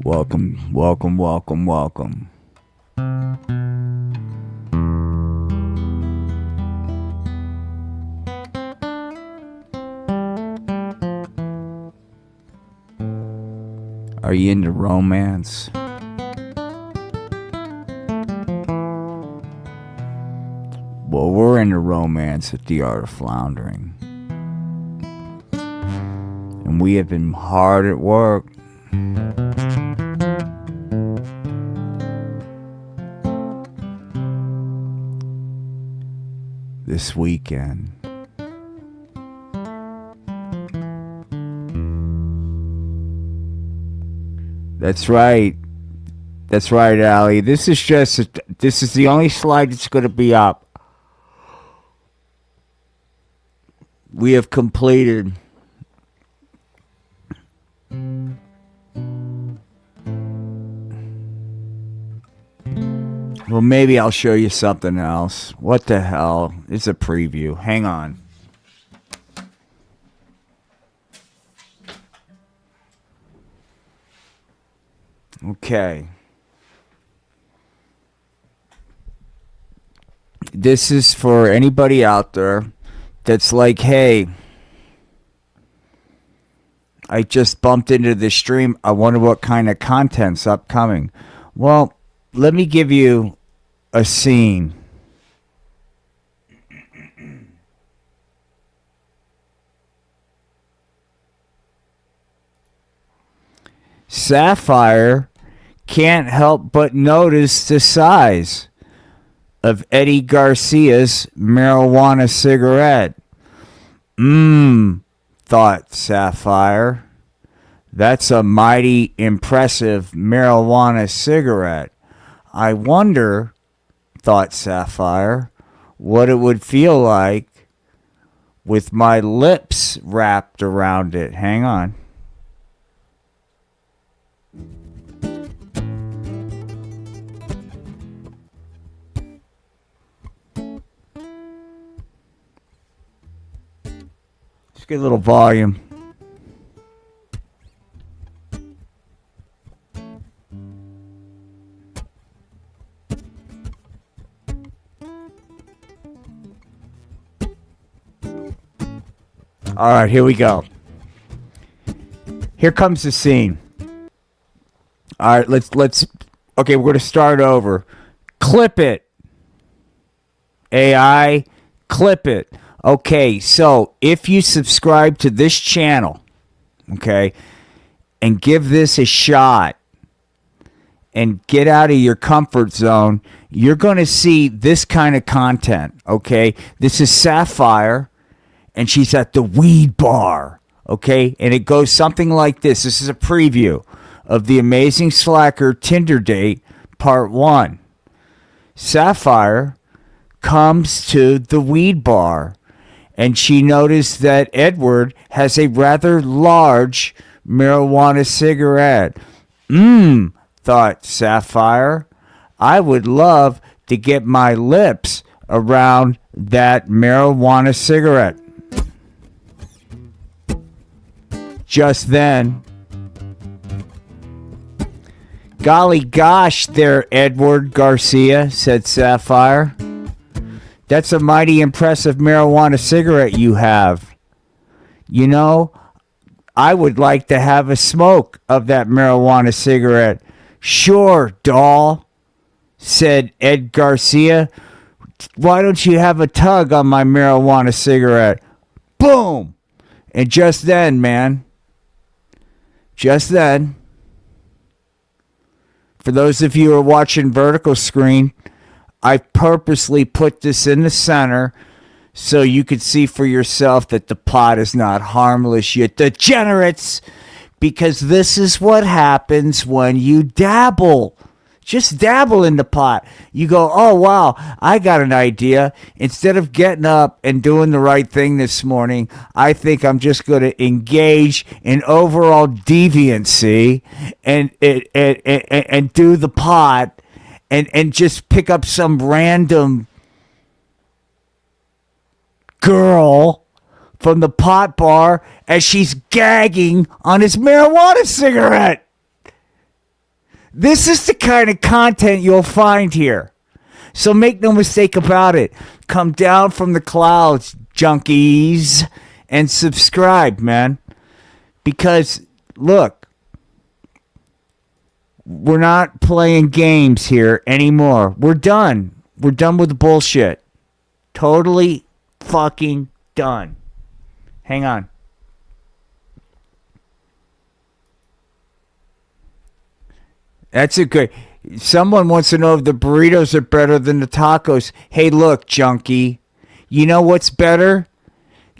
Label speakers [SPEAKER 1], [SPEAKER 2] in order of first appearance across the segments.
[SPEAKER 1] Welcome, welcome, welcome, welcome. Are you into romance? Well, we're into romance at the Art of Floundering. And we have been hard at work. This weekend. That's right. That's right, Allie. This is the only slide that's going to be up. We have completed well, maybe I'll show you something else. What the hell? It's a preview. Hang on. Okay. This is for anybody out there that's like, hey, I just bumped into this stream. I wonder what kind of content's upcoming. Well, let me give you a scene. Sapphire can't help but notice the size of Eddie Garcia's marijuana cigarette. Thought Sapphire. That's a mighty impressive marijuana cigarette. I wonder, thought Sapphire, what it would feel like with my lips wrapped around it. Hang on. Let's get a little volume. All right, here we go. Here comes the scene. All right, let's okay, we're going to start over. Clip it. AI, clip it. Okay, so if you subscribe to this channel, okay, and give this a shot and get out of your comfort zone, you're going to see this kind of content, okay? This is Sapphire, and she's at the weed bar, okay? And it goes something like this. This is a preview of the Amazing Slacker Tinder Date, Part 1. Sapphire comes to the weed bar, and she noticed that Edward has a rather large marijuana cigarette. Thought Sapphire, I would love to get my lips around that marijuana cigarette. Just then, golly gosh there, Edward Garcia, said Sapphire. That's a mighty impressive marijuana cigarette you have. You know, I would like to have a smoke of that marijuana cigarette. Sure, doll, said Ed Garcia. Why don't you have a tug on my marijuana cigarette? Boom! And just then, man, just then, for those of you who are watching vertical screen, I purposely put this in the center so you could see for yourself that the pot is not harmless, you degenerates, because this is what happens when you dabble. Just dabble in the pot. You go, oh, wow, I got an idea. Instead of getting up and doing the right thing this morning, I think I'm just going to engage in overall deviancy and do the pot and just pick up some random girl from the pot bar as she's gagging on his marijuana cigarette. This is the kind of content you'll find here. So make no mistake about it. Come down from the clouds, junkies, and subscribe, man. Because, look, we're not playing games here anymore. We're done. We're done with the bullshit. Totally fucking done. Hang on. That's a good... Someone wants to know if the burritos are better than the tacos. Hey, look, junkie. You know what's better?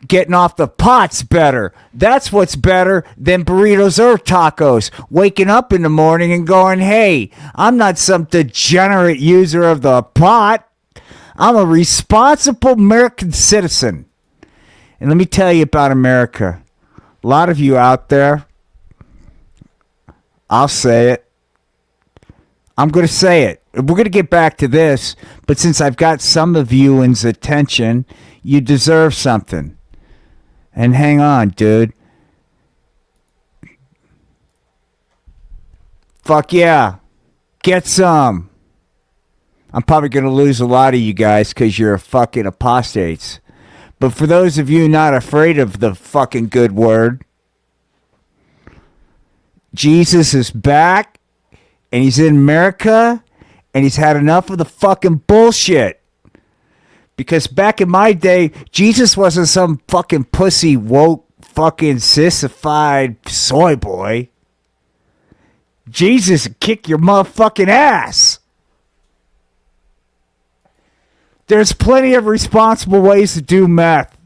[SPEAKER 1] Getting off the pot's better. That's what's better than burritos or tacos. Waking up in the morning and going, hey, I'm not some degenerate user of the pot. I'm a responsible American citizen. And let me tell you about America. A lot of you out there, I'll say it. I'm going to say it. We're going to get back to this, but since I've got some of you's attention, you deserve something. And hang on, dude. Fuck yeah. Get some. I'm probably going to lose a lot of you guys because you're fucking apostates. But for those of you not afraid of the fucking good word, Jesus is back. And he's in America, and he's had enough of the fucking bullshit. Because back in my day, Jesus wasn't some fucking pussy, woke, fucking sissified soy boy. Jesus kick your motherfucking ass. There's plenty of responsible ways to do meth.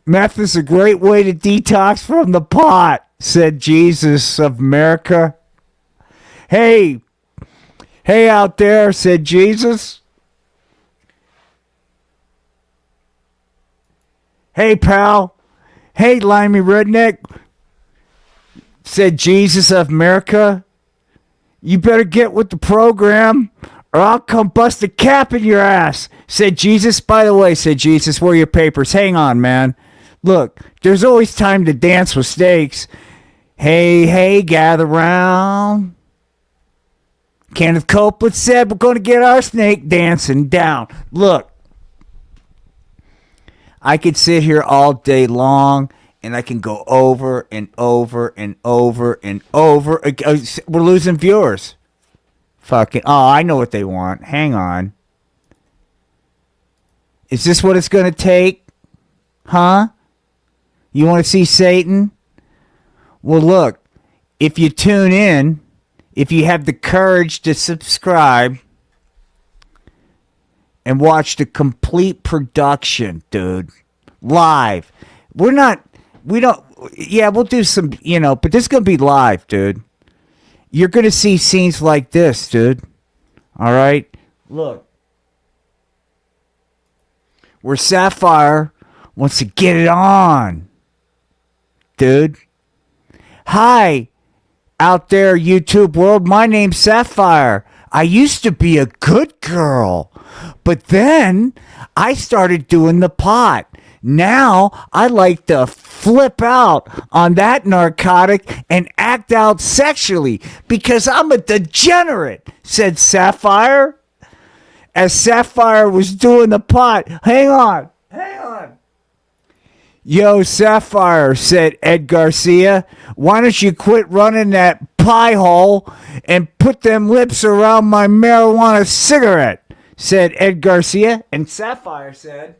[SPEAKER 1] Meth is a great way to detox from the pot, said Jesus of America. Hey out there, said Jesus. Hey, pal. Hey, limey redneck, said Jesus of America. You better get with the program or I'll come bust a cap in your ass, said Jesus. By the way, said Jesus, where are your papers? Hang on, man. Look, there's always time to dance with snakes. Hey, gather round. Kenneth Copeland said we're going to get our snake dancing down. Look, I could sit here all day long and I can go over and over and over and over. We're losing viewers. Fucking, oh, I know what they want. Hang on. Is this what it's going to take? Huh? You want to see Satan? Well, look, if you tune in, if you have the courage to subscribe and watch the complete production, dude, live. We'll do some, but this is going to be live, dude. You're going to see scenes like this, dude. All right? Look. Where Sapphire wants to get it on, dude. Hi. Out there, YouTube world, my name's Sapphire. I used to be a good girl, but then I started doing the pot. Now I like to flip out on that narcotic and act out sexually because I'm a degenerate, said Sapphire. As Sapphire was doing the pot. Hang on. Yo, Sapphire, said Ed Garcia, why don't you quit running that pie hole and put them lips around my marijuana cigarette, said Ed Garcia. And Sapphire said,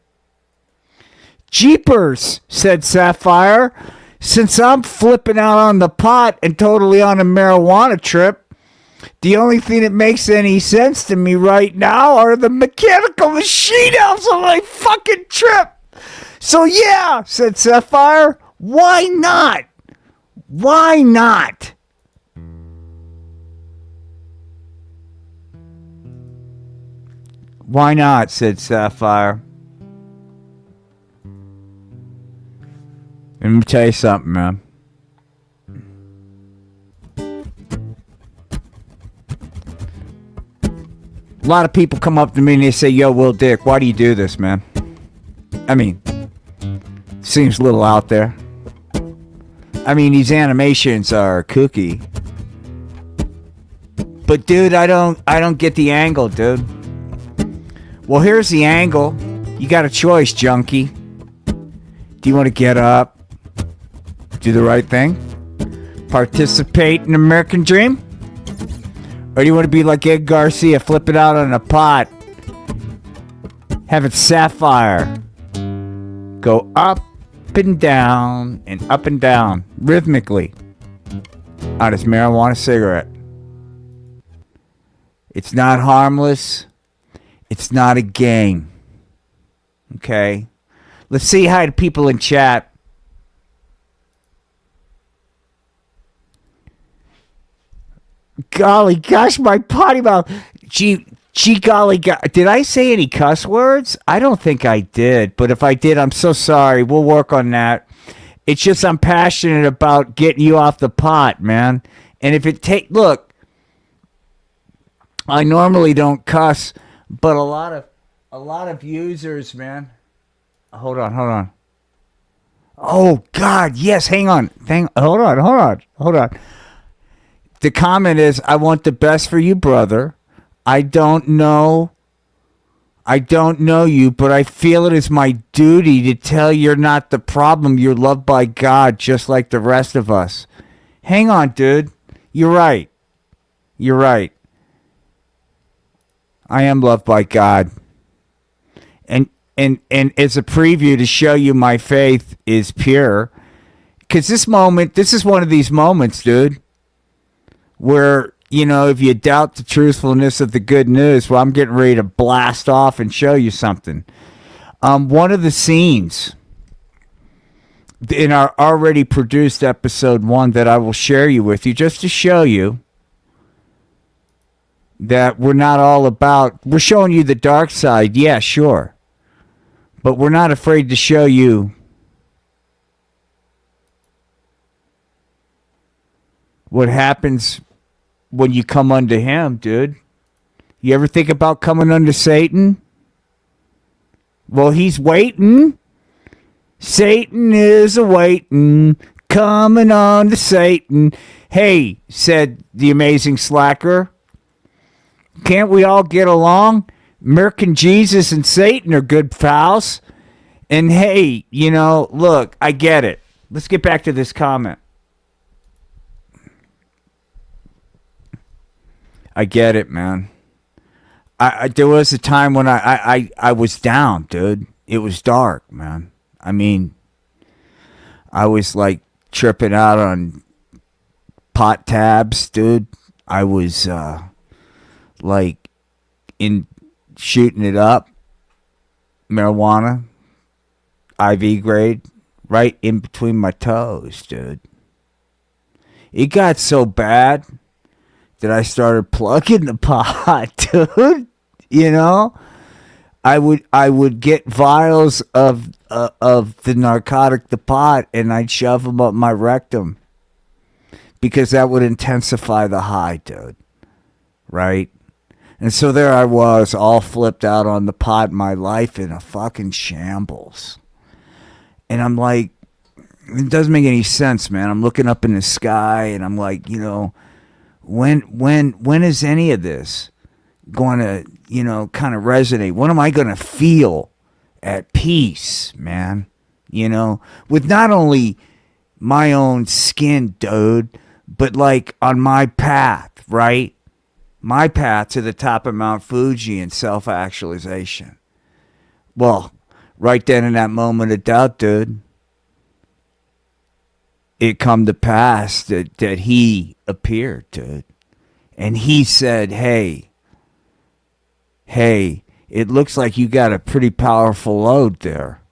[SPEAKER 1] Jeepers, said Sapphire, since I'm flipping out on the pot and totally on a marijuana trip, the only thing that makes any sense to me right now are the mechanical machine elves on my fucking trip. So yeah, said Sapphire, why not? Why not? Why not, said Sapphire. Let me tell you something, man. A lot of people come up to me and they say, yo, Will Dick, why do you do this, man? I mean, seems a little out there. I mean, these animations are kooky. But dude, I don't get the angle, dude. Well, here's the angle. You got a choice, junkie. Do you want to get up, do the right thing, participate in the American dream? Or do you want to be like Ed Garcia, flip it out on a pot, have it sapphire, go up and down rhythmically on his marijuana cigarette? It's not harmless. It's not a game. Okay? Let's say hi to people in chat. Golly gosh, my potty mouth. Gee golly, did I say any cuss words? I don't think I did, but if I did, I'm so sorry. We'll work on that. It's just I'm passionate about getting you off the pot, man. And if it look, I normally don't cuss, but a lot of users, man. Hold on. Oh God, yes. Hang on. Hold on. The comment is, I want the best for you, brother. I don't know you, but I feel it is my duty to tell you're not the problem. You're loved by God just like the rest of us. Hang on, dude. You're right. I am loved by God. And as a preview to show you my faith is pure. Because this is one of these moments, dude, where, you know, if you doubt the truthfulness of the good news, well, I'm getting ready to blast off and show you something. One of the scenes in our already produced episode 1 that I will share with you just to show you that we're showing you the dark side. Yeah, sure. But we're not afraid to show you what happens when you come unto him, dude. You ever think about coming unto Satan? Well, he's waiting. Satan is a-waiting, coming unto Satan. Hey, said the amazing slacker, can't we all get along? American Jesus and Satan are good pals. And hey, you know, look, I get it. Let's get back to this comment. I get it, man. There was a time when I was down, dude. It was dark, man. I mean, I was like tripping out on pot tabs, dude. I was like in shooting it up, marijuana, IV grade, right in between my toes, dude. It got so bad that I started plugging the pot, dude. You know, I would get vials of the narcotic, the pot, and I'd shove them up my rectum because that would intensify the high, dude. Right? And so there I was, all flipped out on the pot, my life in a fucking shambles. And I'm like, it doesn't make any sense, man. I'm looking up in the sky, and I'm like, you know, when is any of this going to, you know, kind of resonate? When am I going to feel at peace, man? You know, with not only my own skin, dude, but like on my path, right? My path to the top of Mount Fuji and self-actualization. Well, right then in that moment of doubt, dude, it come to pass that he appeared, dude. And he said, hey, it looks like you got a pretty powerful load there.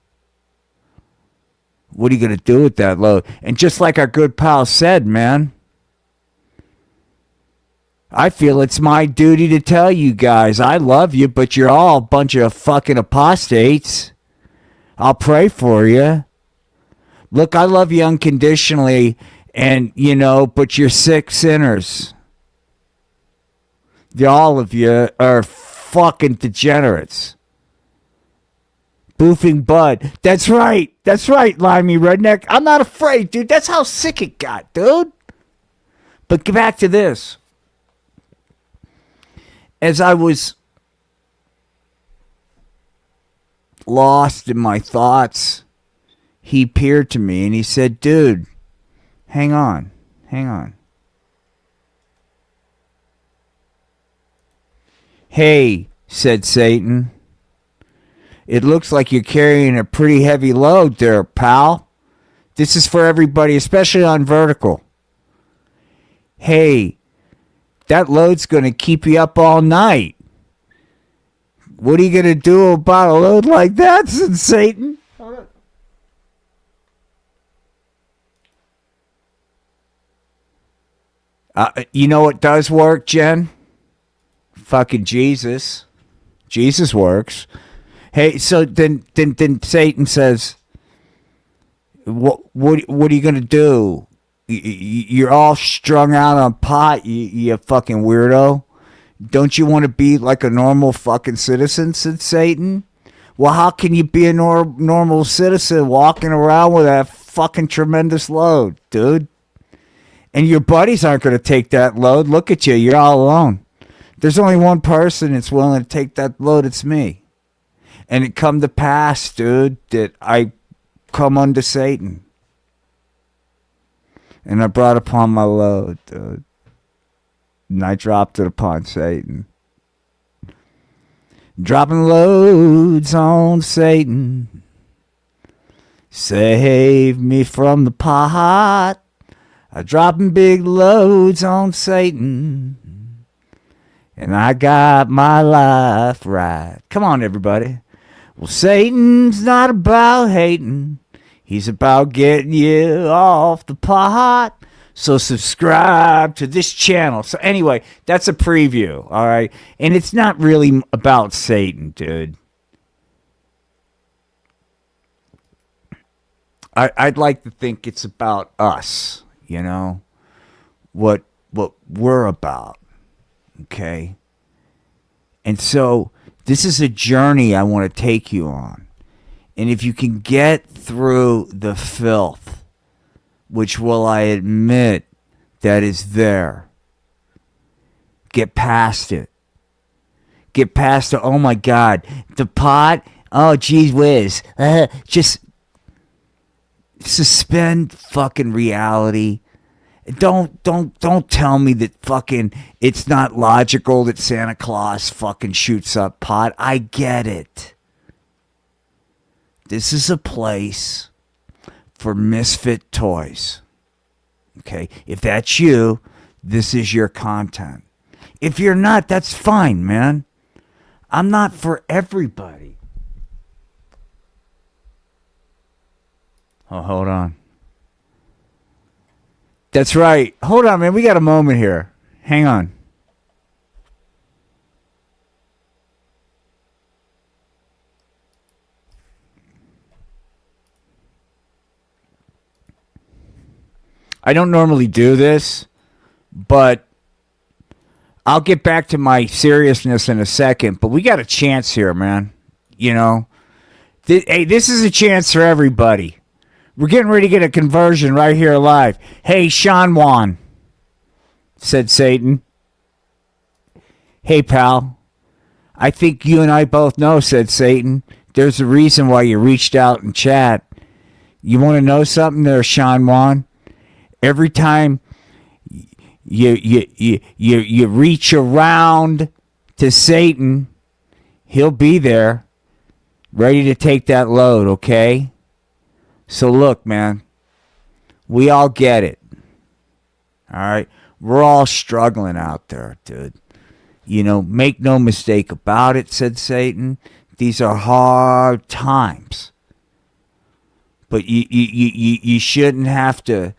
[SPEAKER 1] What are you going to do with that load? And just like our good pal said, man, I feel it's my duty to tell you guys, I love you, but you're all a bunch of fucking apostates. I'll pray for you. Look, I love you unconditionally, and, you know, but you're sick sinners. All of you are fucking degenerates. Boofing Bud. That's right, limey redneck. I'm not afraid, dude. That's how sick it got, dude. But get back to this. as I was lost in my thoughts, he appeared to me and he said, dude, hang on. Hey, said Satan, it looks like you're carrying a pretty heavy load there, pal. This is for everybody, especially on vertical. Hey, that load's going to keep you up all night. What are you going to do about a load like that, said Satan? You know what does work, Jen? Fucking Jesus. Jesus works. Hey, so then Satan says, what are you going to do? You're all strung out on pot, you fucking weirdo. Don't you want to be like a normal fucking citizen, said Satan? Well, how can you be a normal citizen walking around with that fucking tremendous load, dude? And your buddies aren't going to take that load. Look at you. You're all alone. There's only one person that's willing to take that load. It's me. And it come to pass, dude, that I come unto Satan. And I brought upon my load, dude. And I dropped it upon Satan. Dropping loads on Satan. Save me from the pot. I'm dropping big loads on Satan. And I got my life right. Come on, everybody. Well, Satan's not about hating. He's about getting you off the pot. So subscribe to this channel. So anyway, that's a preview, all right? And it's not really about Satan, dude. I'd like to think it's about us, you know, what we're about, okay? And so this is a journey I want to take you on. And if you can get through the filth, which will I admit that is there, get past it. Get past it. Oh my God, the pot. Oh geez whiz. Just suspend fucking reality. Don't tell me that fucking it's not logical that Santa Claus fucking shoots up pot. I get it. This is a place for misfit toys. Okay? If that's you, this is your content. If you're not, that's fine, man. I'm not for everybody. Oh, hold on. That's right. Hold on, man. We got a moment here. Hang on. I don't normally do this, but I'll get back to my seriousness in a second. But we got a chance here, man. You know, hey, this is a chance for everybody. We're getting ready to get a conversion right here live. Hey, Sean Juan, said Satan. Hey, pal. I think you and I both know, said Satan. There's a reason why you reached out in chat. You want to know something there, Sean Juan? Every time you reach around to Satan, he'll be there, ready to take that load, okay? So look, man, we all get it. All right? We're all struggling out there, dude. You know, make no mistake about it, said Satan. These are hard times. But you shouldn't have to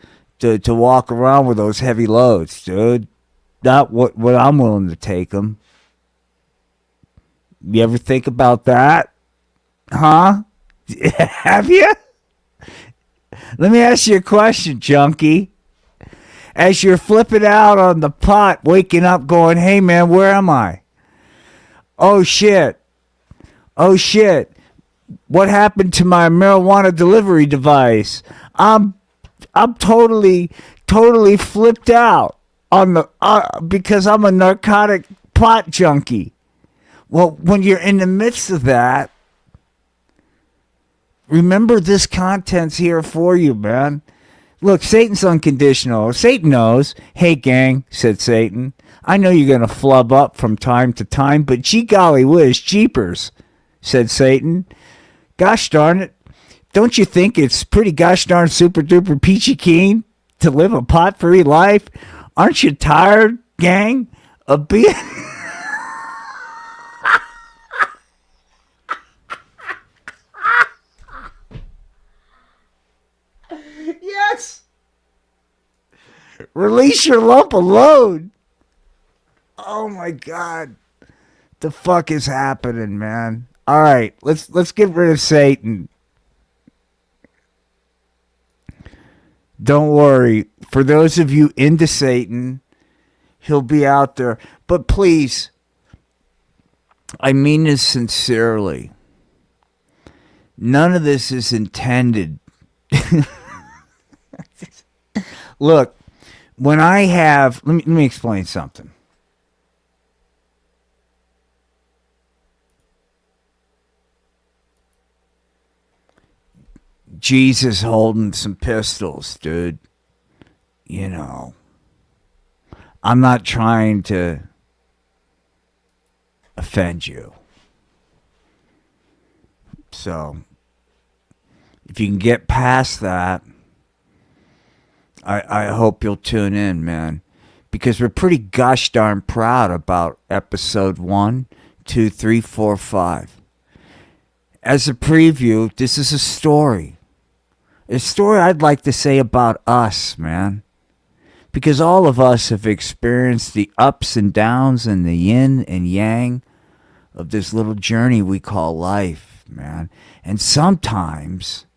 [SPEAKER 1] walk around with those heavy loads, dude. Not what I'm willing to take them. You ever think about that? Huh? Have you? Let me ask you a question, junkie. As you're flipping out on the pot, waking up going, hey, man, where am I? Oh, shit. Oh, shit. What happened to my marijuana delivery device? I'm totally flipped out on the because I'm a narcotic pot junkie. Well, when you're in the midst of that, remember this content's here for you, man. Look, Satan's unconditional. Satan knows. Hey, gang, said Satan. I know you're going to flub up from time to time, but gee golly whiz, jeepers, said Satan. Gosh darn it. Don't you think it's pretty gosh darn super duper peachy keen to live a pot-free life? Aren't you tired, gang, of being... Yes! Release your lump of load. Oh my God. The fuck is happening, man? All right, let's get rid of Satan. Don't worry. For those of you into Satan, he'll be out there. But please, I mean this sincerely. None of this is intended. Look, when I have... Let me explain something. Jesus holding some pistols, dude. You know, I'm not trying to offend you. So, if you can get past that, I hope you'll tune in, man. Because we're pretty gosh darn proud about episode 1, 2, 3, 4, 5. As a preview, this is a story. A story I'd like to say about us, man. Because all of us have experienced the ups and downs and the yin and yang of this little journey we call life, man. And sometimes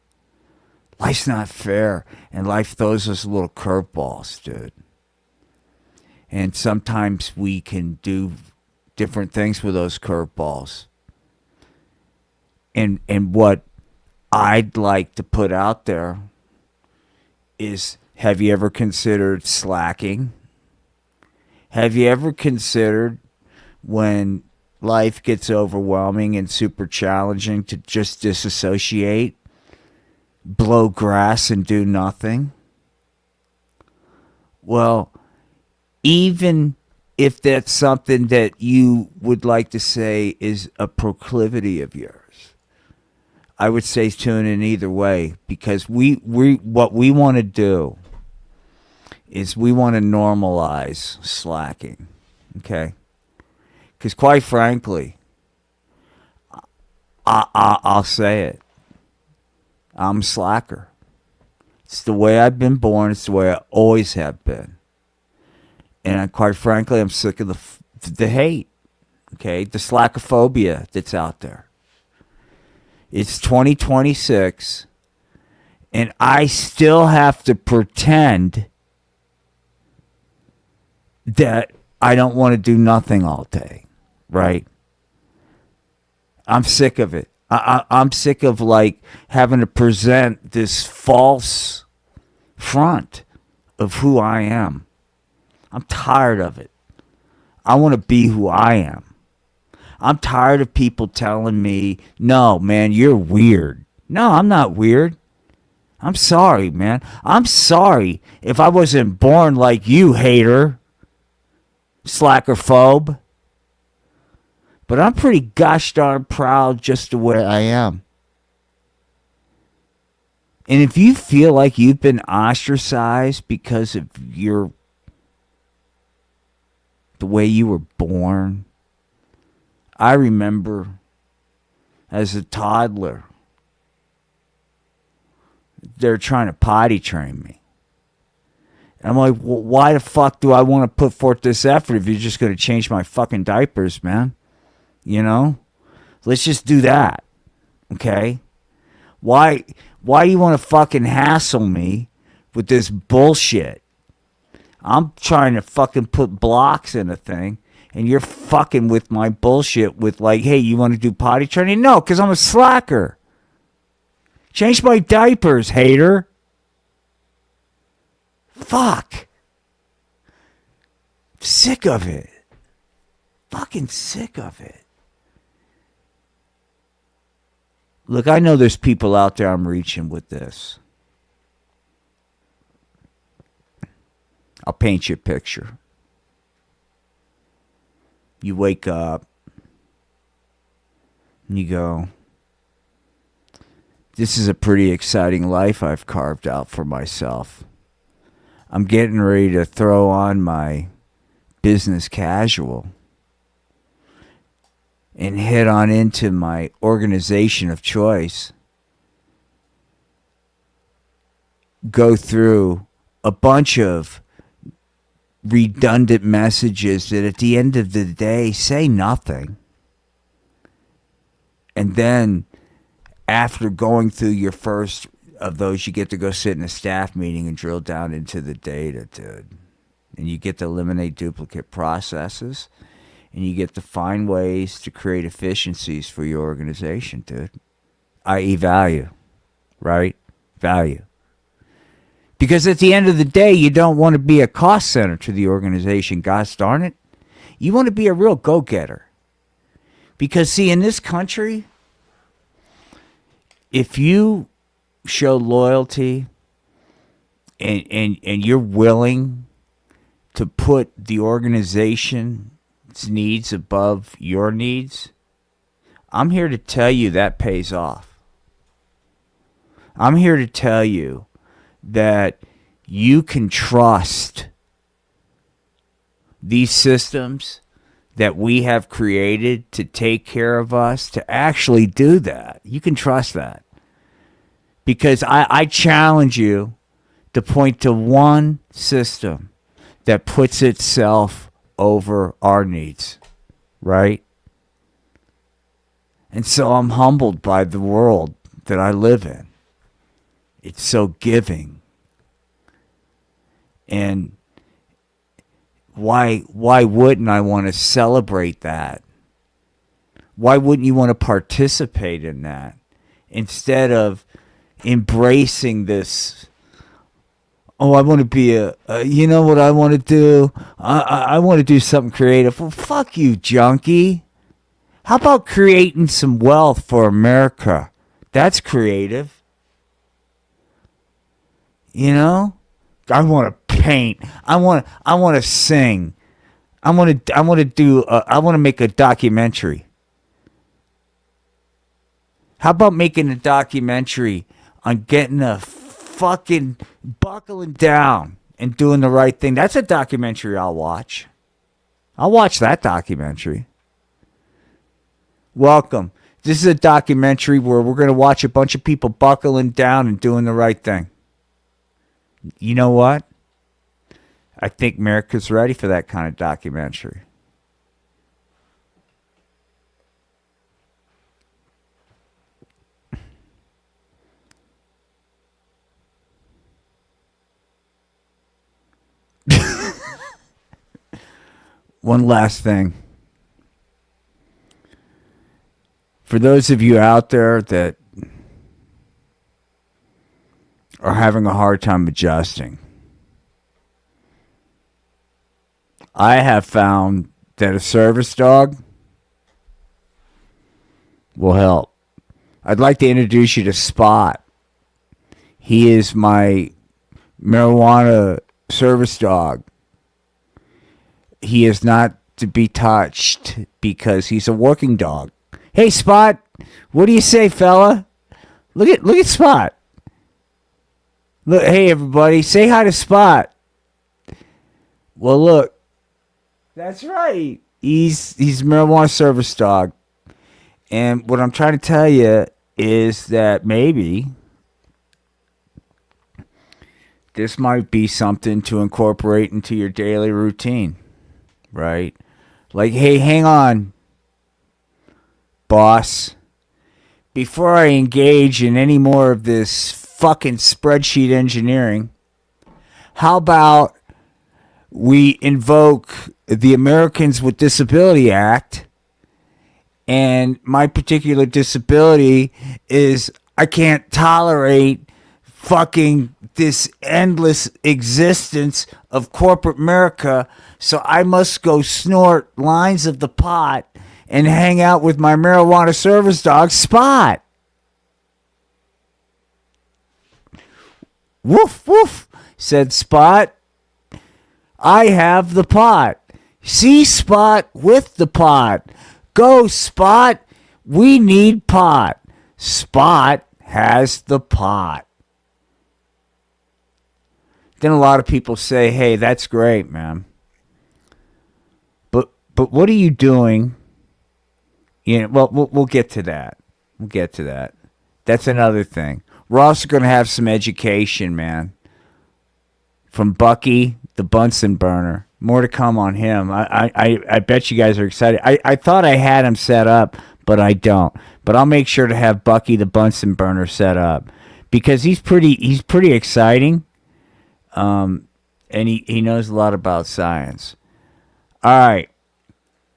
[SPEAKER 1] life's not fair, and life throws us little curveballs, dude. And sometimes we can do different things with those curveballs. And what I'd like to put out there is, have you ever considered slacking? Have you ever considered when life gets overwhelming and super challenging to just disassociate, blow grass and do nothing? Well, even if that's something that you would like to say is a proclivity of yours, I would say tune in either way, because we what we want to do is we want to normalize slacking, okay? Because quite frankly, I'll say it, I'm a slacker. It's the way I've been born. It's the way I always have been. And quite frankly, I'm sick of the hate, okay? The slackophobia that's out there. It's 2026, and I still have to pretend that I don't want to do nothing all day, right? I'm sick of it. I'm sick of like having to present this false front of who I am. I'm tired of it. I want to be who I am. I'm tired of people telling me, no, man, you're weird. No, I'm not weird. I'm sorry, man. I'm sorry if I wasn't born like you, hater, slackerphobe. But I'm pretty gosh darn proud just the way I am. And if you feel like you've been ostracized because of the way you were born, I remember as a toddler, they're trying to potty train me. And I'm like, well, why the fuck do I want to put forth this effort if you're just going to change my fucking diapers, man? You know? Let's just do that. Okay? Why do you want to fucking hassle me with this bullshit? I'm trying to fucking put blocks in a thing, and you're fucking with my bullshit with like, hey, you want to do potty training? No, because I'm a slacker. Change my diapers, hater. Fuck. Sick of it. fucking sick of it. Look, I know there's people out there I'm reaching with this. I'll paint you a picture. You wake up and you go, this is a pretty exciting life I've carved out for myself. I'm getting ready to throw on my business casual and head on into my organization of choice. Go through a bunch of redundant messages that at the end of the day say nothing. And then after going through your first of those, you get to go sit in a staff meeting and drill down into the data, dude. And you get to eliminate duplicate processes. And you get to find ways to create efficiencies for your organization, dude. I.e. value, right? Value. Because at the end of the day, you don't want to be a cost center to the organization, gosh darn it. You want to be a real go-getter. Because, see, in this country, if you show loyalty and you're willing to put the organization's needs above your needs, I'm here to tell you that pays off. I'm here to tell you that you can trust these systems that we have created to take care of us to actually do that. You can trust that. Because I challenge you to point to one system that puts itself over our needs, right? And so I'm humbled by the world that I live in. It's so giving. And why wouldn't I want to celebrate that? Why wouldn't you want to participate in that instead of embracing this? Oh, I want to be you know what I want to do? I want to do something creative. Well, fuck you, junkie. How about creating some wealth for America? That's creative. You know? I want to paint. I want to sing. I want to make a documentary. How about making a documentary on getting a fucking buckling down and doing the right thing? That's a documentary I'll watch. I'll watch that documentary. Welcome. This is a documentary where we're going to watch a bunch of people buckling down and doing the right thing. You know what? I think America's ready for that kind of documentary. One last thing. For those of you out there that are having a hard time adjusting, I have found that a service dog will help. I'd like to introduce you to Spot. He is my marijuana service dog. He is not to be touched because he's a working dog. Hey, Spot, what do you say, fella? Look at Spot. Look, hey, everybody, say hi to Spot. Well, look, that's right. He's a marijuana service dog. And what I'm trying to tell you is that maybe this might be something to incorporate into your daily routine, right? Like, hey, hang on, boss. Before I engage in any more of this fucking spreadsheet engineering, how about we invoke the Americans with Disability Act? And my particular disability is I can't tolerate fucking this endless existence of corporate America, so I must go snort lines of the pot and hang out with my marijuana service dog, Spot. Woof, woof, said Spot. I have the pot. See Spot with the pot. Go, Spot. We need pot. Spot has the pot. Then a lot of people say, hey, that's great, man. But what are you doing? You know, well, we'll get to that. We'll get to that. That's another thing. We're also going to have some education, man. From Bucky, the Bunsen burner. More to come on him. I bet you guys are excited. I thought I had him set up, but I don't. But I'll make sure to have Bucky, the Bunsen burner, set up. Because he's pretty exciting. And he knows a lot about science. All right.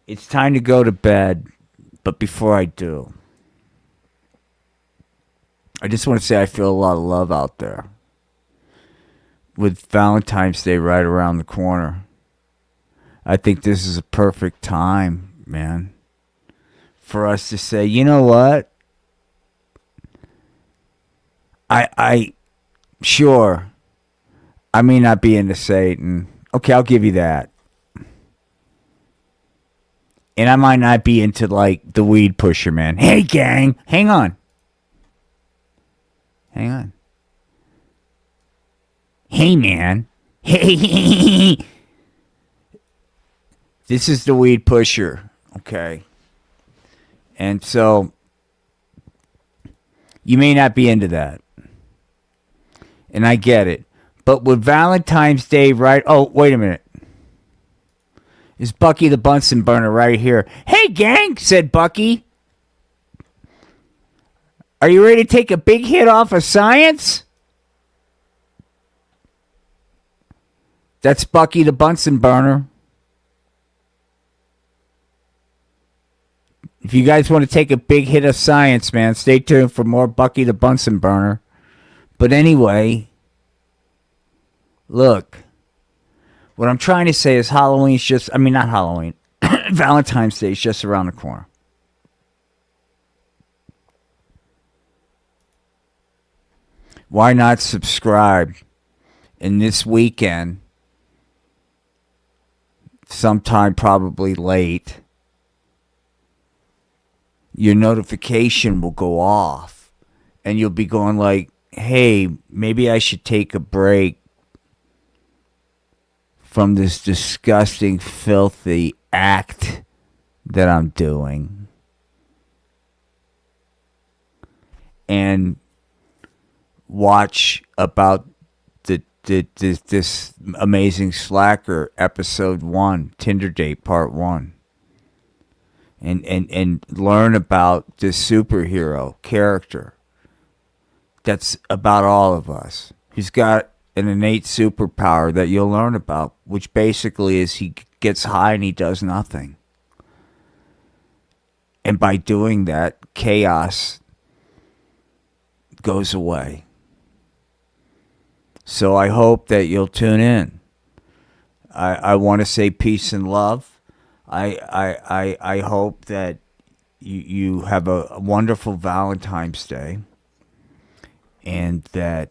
[SPEAKER 1] It's time to go to bed. But before I do, I just want to say I feel a lot of love out there. With Valentine's Day right around the corner. I think this is a perfect time, man, for us to say, you know what? Sure, I may not be into Satan. Okay, I'll give you that. And I might not be into, like, the weed pusher, man. Hey, gang, hang on. Hang on. Hey, man. Hey. This is the weed pusher, okay? And so, you may not be into that. And I get it. But with Valentine's Day, right? Oh, wait a minute. Is Bucky the Bunsen burner right here. Hey, gang, said Bucky. Are you ready to take a big hit off of science? That's Bucky the Bunsen burner. If you guys want to take a big hit of science, man, stay tuned for more Bucky the Bunsen burner. But anyway, look. What I'm trying to say is Halloween's just, I mean, not Halloween. Valentine's Day is just around the corner. Why not subscribe? And this weekend, sometime probably late, your notification will go off. And you'll be going like, hey, maybe I should take a break from this disgusting, filthy act that I'm doing. And watch about this amazing slacker episode 1, Tinder Date part 1. And learn about this superhero character that's about all of us. He's got an innate superpower that you'll learn about, which basically is he gets high and he does nothing. And by doing that, chaos goes away. So I hope that you'll tune in. I want to say peace and love. I hope that you have a wonderful Valentine's Day and that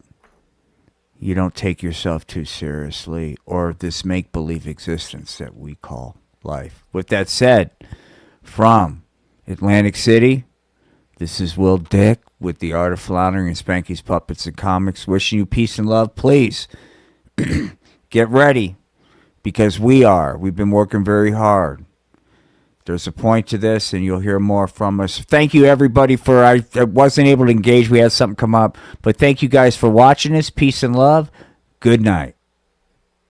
[SPEAKER 1] you don't take yourself too seriously or this make-believe existence that we call life. With that said, from Atlantic City, this is Will Dick with the Art of Floundering and Spanky's Puppets and Comics. Wishing you peace and love. Please get ready because we've been working very hard. There's a point to this, and you'll hear more from us. Thank you, everybody, for I wasn't able to engage. We had something come up. But thank you guys for watching us. Peace and love. Good night.